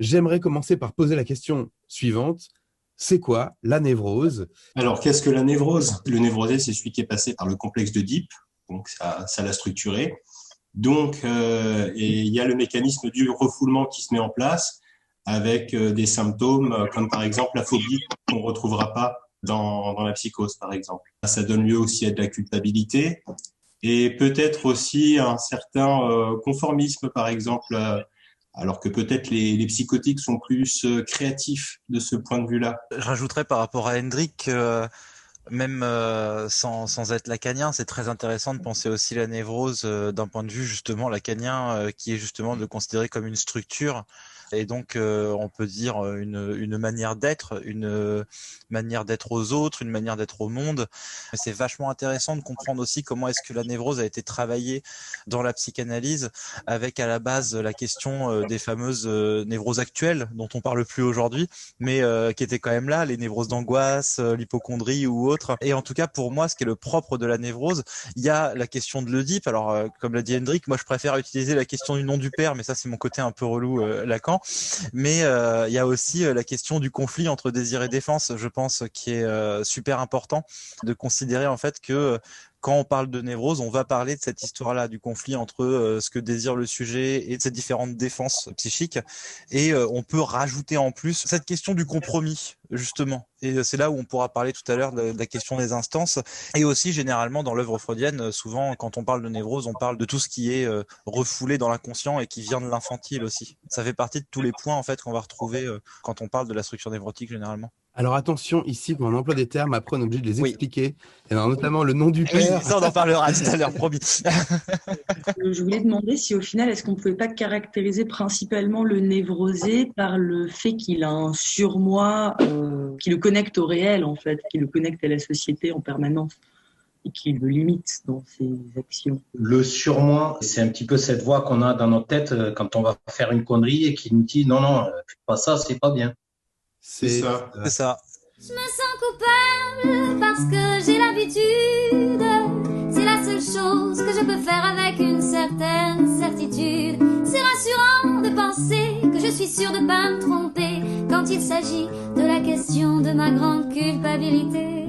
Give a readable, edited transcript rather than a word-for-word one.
j'aimerais commencer par poser la question suivante. C'est quoi la névrose? Alors, qu'est-ce que la névrose? Le névrosé, c'est celui qui est passé par le complexe d'Oedipe, donc ça l'a structuré. Donc, et il y a le mécanisme du refoulement qui se met en place avec des symptômes comme par exemple la phobie qu'on retrouvera pas dans la psychose, par exemple. Ça donne lieu aussi à de la culpabilité et peut-être aussi un certain conformisme, par exemple, alors que peut-être les psychotiques sont plus créatifs de ce point de vue-là. Je rajouterais par rapport à Hendrik, même sans être lacanien, c'est très intéressant de penser aussi la névrose d'un point de vue justement lacanien, qui est justement de considérer comme une structure. Et donc, on peut dire une manière d'être, une manière d'être aux autres, une manière d'être au monde. Mais c'est vachement intéressant de comprendre aussi comment est-ce que la névrose a été travaillée dans la psychanalyse, avec à la base la question des fameuses névroses actuelles, dont on parle plus aujourd'hui, mais qui étaient quand même là, les névroses d'angoisse, l'hypocondrie ou autre. Et en tout cas, pour moi, ce qui est le propre de la névrose, il y a la question de l'Oedipe. Alors, comme l'a dit Hendrik, moi je préfère utiliser la question du nom du père, mais ça c'est mon côté un peu relou, Lacan. Mais il y a aussi la question du conflit entre désir et défense, je pense, qui est super important de considérer en fait que quand on parle de névrose, on va parler de cette histoire-là, du conflit entre ce que désire le sujet et de ces différentes défenses psychiques. Et on peut rajouter en plus cette question du compromis, justement. Et c'est là où on pourra parler tout à l'heure de la question des instances. Et aussi, généralement, dans l'œuvre freudienne, souvent, quand on parle de névrose, on parle de tout ce qui est refoulé dans l'inconscient et qui vient de l'infantile aussi. Ça fait partie de tous les points, en fait, qu'on va retrouver quand on parle de la structure névrotique, généralement. Alors attention, ici, quand on emploie des termes, après on est obligé de les Oui. expliquer. Et alors, notamment le nom du Oui, père. ça on en parlera tout à l'heure, promis. Je voulais demander si au final, est-ce qu'on ne pouvait pas caractériser principalement le névrosé par le fait qu'il a un surmoi qui le connecte au réel, en fait, qui le connecte à la société en permanence et qui le limite dans ses actions. Le surmoi, c'est un petit peu cette voix qu'on a dans notre tête quand on va faire une connerie et qui nous dit non, non, fais pas ça, c'est pas bien. C'est ça. C'est ça. Je me sens coupable parce que j'ai l'habitude. C'est la seule chose que je peux faire avec une certaine certitude. C'est rassurant de penser que je suis sûre de pas me tromper quand il s'agit de la question de ma grande culpabilité.